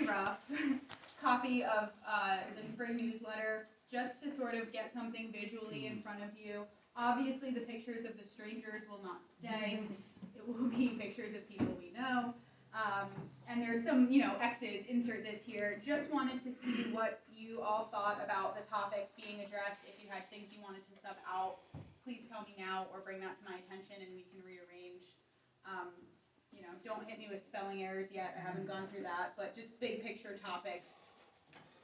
very rough copy of the spring newsletter, just to sort of get something visually in front of you. Obviously, the pictures of the strangers will not stay. It will be pictures of people we know. And there's some, X's, insert this here. Just wanted to see what you all thought about the topics being addressed. If you had things you wanted to sub out, please tell me now or bring that to my attention and we can rearrange. Don't hit me with spelling errors yet. I haven't gone through that, but just big picture topics.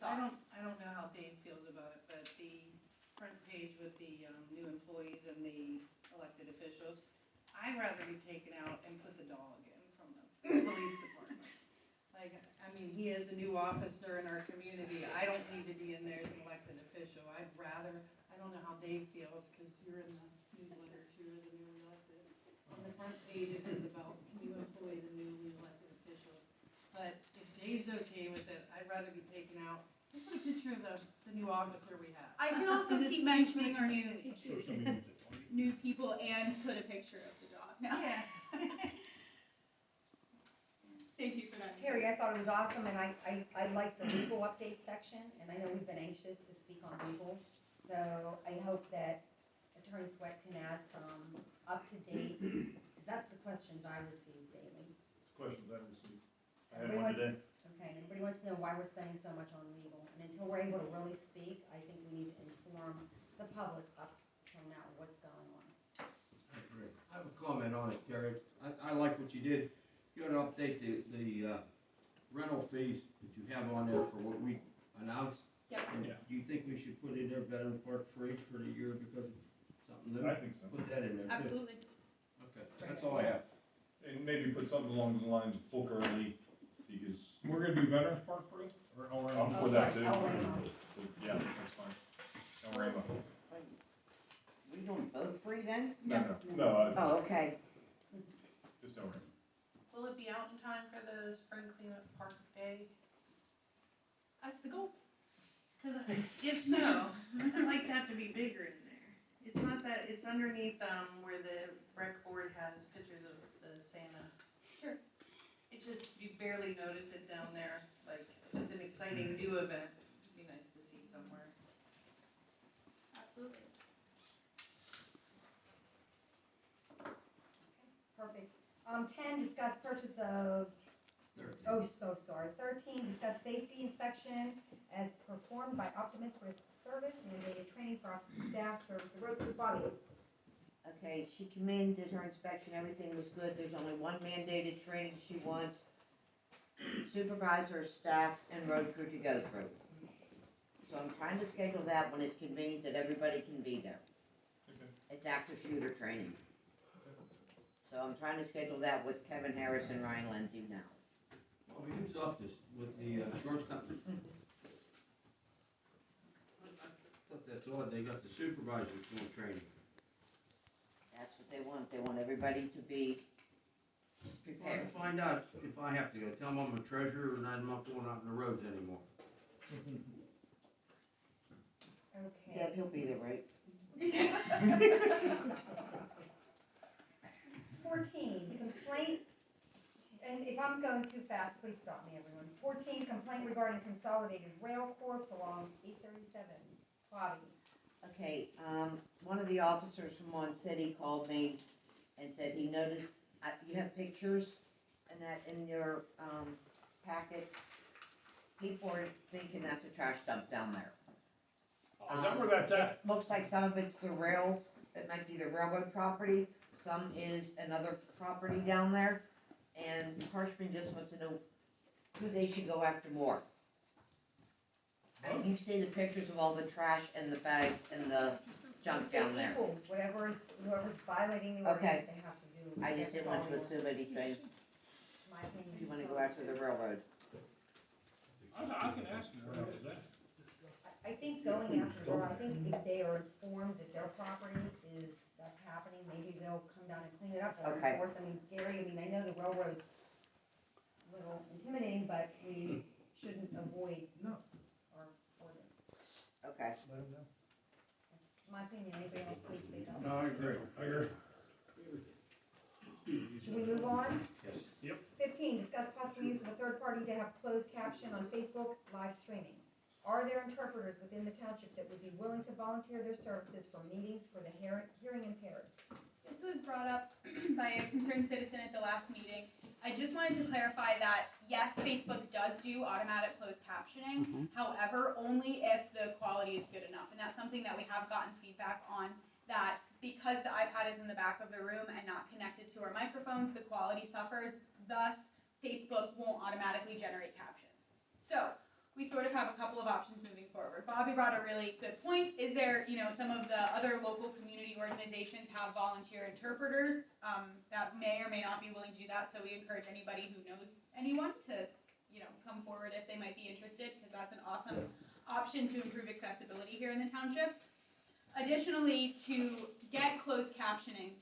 I don't know how Dave feels about it, but the front page with the new employees and the elected officials, I'd rather be taken out and put the dog in from the police department. He is a new officer in our community. I don't need to be in there as an elected official. I don't know how Dave feels, because you're in the newsletter too as a new elected. On the front page it is about new employees and new elected officials. But if Dave's okay with it, I'd rather be taken out. Let's put a picture of the new officer we have. I can also And it's keep nice mentioning our Sure, somebody needs it. new people and put a picture of the dog. No. Yeah. Thank you for that. Terry, I thought it was awesome, and I like the legal update section, and I know we've been anxious to speak on legal, so I hope that Attorney Sweat can add some up-to-date, because that's the questions I receive daily. It's questions I received. I had one today. Okay, everybody wants to know why we're spending so much on legal, and until we're able to really speak, I think we need to inform the public up till now what's going on. I agree. I have a comment on it, Terry. I like what you did. You ought to update the rental fees that you have on there for what we announced. Yep. And Yeah. do you think we should put in there Veteran Park free for the year because of something new? I think so. Put that in there too. Absolutely. Okay, that's all I have. And maybe put something along the lines of book early, because we're gonna do Veterans Park free, or El Ramo? I'm for that too. El Ramo. Yeah, that's fine. El Ramo. We doing both free then? No, Oh, okay. just El Ramo. Will it be out in time for the spring cleanup park day? That's the goal. Because if so, I'd like that to be bigger in there. It's not that, it's underneath where the rec board has pictures of the Santa. Sure. It's just, you barely notice it down there. Like, if it's an exciting new event, it'd be nice to see somewhere. Absolutely. Perfect. 10, discuss purchase of, 13, discuss safety inspection as performed by Optimus Risk Service, mandated training for Optimus staff, service the road crew. Bobby. Okay, she came in, did her inspection, everything was good. There's only one mandated training she wants. Supervisor, staff, and road crew to go through. So I'm trying to schedule that when it's convenient that everybody can be there. Okay. It's active shooter training. So I'm trying to schedule that with Kevin Harris and Ryan Lindsay now. Well, who's up this with the insurance company? I thought that's odd. They got the supervisors doing training. That's what they want. They want everybody to be Well, prepared. to find out if I have to go. Tell them I'm a treasurer and I'm not going out on the roads anymore. Okay. Deb, he'll be there, right? 14, complaint, and if I'm going too fast, please stop me, everyone. 14, complaint regarding Consolidated Rail Corps along 837. Bobby. Okay, one of the officers from Mon City called me and said he noticed, you have pictures and that in your, packets. People are thinking that's a trash dump down there. Is that where that's at? It looks like some of it's the rail, it might be the railroad property, some is another property down there. And Harshman just wants to know who they should go after more. And you see the pictures of all the trash and the bags and the junk down there. Equal, whoever's violating the Okay. ordinance, they have to do. I just didn't want to assume anything. My opinion. If you wanna go after the railroad. I can ask you where it's at. I think going after the I think if they are informed that their property that's happening, maybe they'll come down and clean it up. Or Okay. enforce. I mean, Gary, I know the railroad's a little intimidating, but we shouldn't avoid our ordinance. Okay. That's my opinion. Anybody else, please speak up. No, I agree. I agree. Should we move on? Yes. Yep. 15, discuss possible unlawful use of a third party to have closed caption on Facebook live streaming. Are there interpreters within the township that would be willing to volunteer their services for meetings for the hearing impaired? This was brought up by a concerned citizen at the last meeting. I just wanted to clarify that, yes, Facebook does do automatic closed captioning. However, only if the quality is good enough. And that's something that we have gotten feedback on, that because the iPad is in the back of the room and not connected to our microphones, the quality suffers. Thus, Facebook won't automatically generate captions. So, we sort of have a couple of options moving forward. Bobby brought a really good point. Is there, some of the other local community organizations have volunteer interpreters that may or may not be willing to do that. So we encourage anybody who knows anyone to, come forward if they might be interested, because that's an awesome option to improve accessibility here in the township. Additionally, to get closed captioning,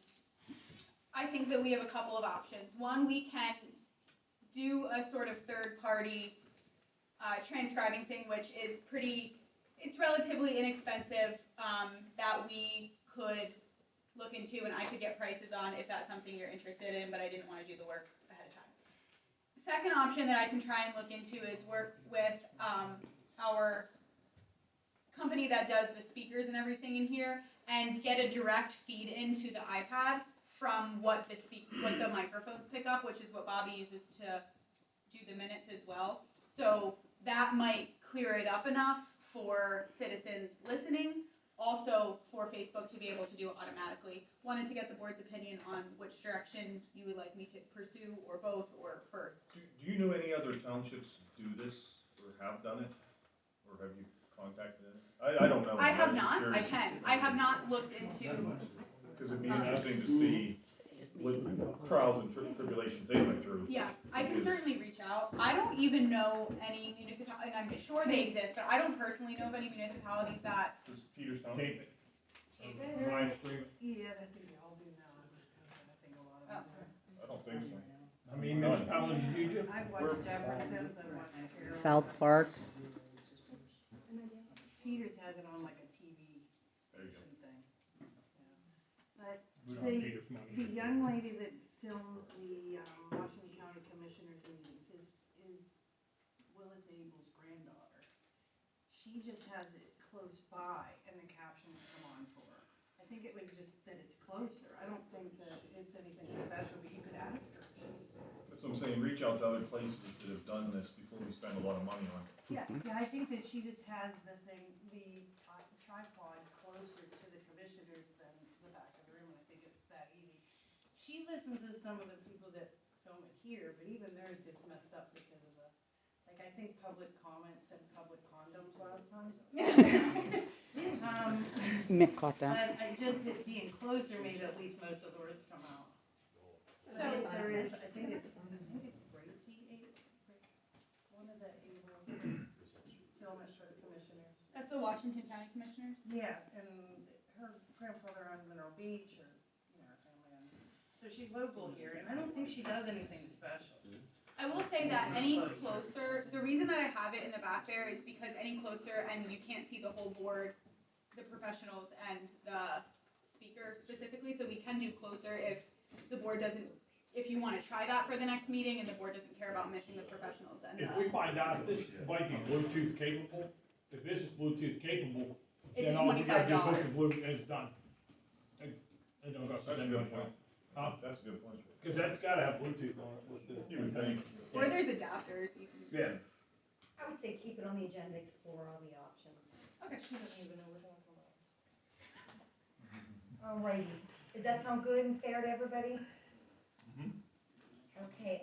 I think that we have a couple of options. One, we can do a sort of third-party transcribing thing, which is it's relatively inexpensive, that we could look into and I could get prices on if that's something you're interested in, but I didn't want to do the work ahead of time. Second option that I can try and look into is work with our company that does the speakers and everything in here and get a direct feed into the iPad from what the microphones pick up, which is what Bobby uses to do the minutes as well. So that might clear it up enough for citizens listening, also for Facebook to be able to do it automatically. Wanted to get the board's opinion on which direction you would like me to pursue, or both, or first. Do you know any other townships do this, or have done it? Or have you contacted any? I don't know. I have I'm just not, I curious. can. I have not looked into, Because it'd be interesting to see what trials and tribulations they went through. yeah, I can certainly reach out. I don't even know any municipalities, and I'm sure they exist, but I don't personally know of any municipalities that Does Peterstown? Tape it, tape it. live stream it. Yeah, I think they all do now. I think a lot of them do. I don't think so. How many municipalities do you do? I've watched Jefferson's, I've watched Carroll. South Park. Peters has it on like a TV There you go. station thing. Yeah. But We don't The- need as money. the young lady that films the Washington County Commissioners meetings is Willis Abel's granddaughter. She just has it close by and the captions come on for her. I think it was just that it's closer. I don't think that it's anything special, but you could ask her. That's what I'm saying, reach out to other places that have done this before we spend a lot of money on it. Yeah, I think that she just has the tripod closer to the commissioners than the back of the room, and I think it's that easy. She listens to some of the people that film it here, but even theirs gets messed up because of I think public comments and public condoms last time. Mick caught that. But it being closer made at least most of the words come out. So There is, I think it's Gracie, one of the able filmers for the commissioners. That's the Washington County Commissioners. Yeah, and her grandfather owned Mineral Beach, or, her family owned. So she's local here, and I don't think she does anything special. I will say that any closer, the reason that I have it in the back there is because any closer and you can't see the whole board, the professionals and the speaker specifically, so we can do closer if the board doesn't, if you wanna try that for the next meeting and the board doesn't care about missing the professionals and If we the, find out if this might be Bluetooth capable, if this is Bluetooth capable, it's then a all we gotta do is $25. hook the Bluetooth and it's done. It don't cost us That's a any good money. point. Huh? That's a good point. Cause that's gotta have Bluetooth on it with the. You would think. Or there's adapters, you can. Yeah. I would say keep it on the agenda, explore all the options. Okay. She doesn't even know we're talking about. Alrighty, does that sound good and fair to everybody? Okay,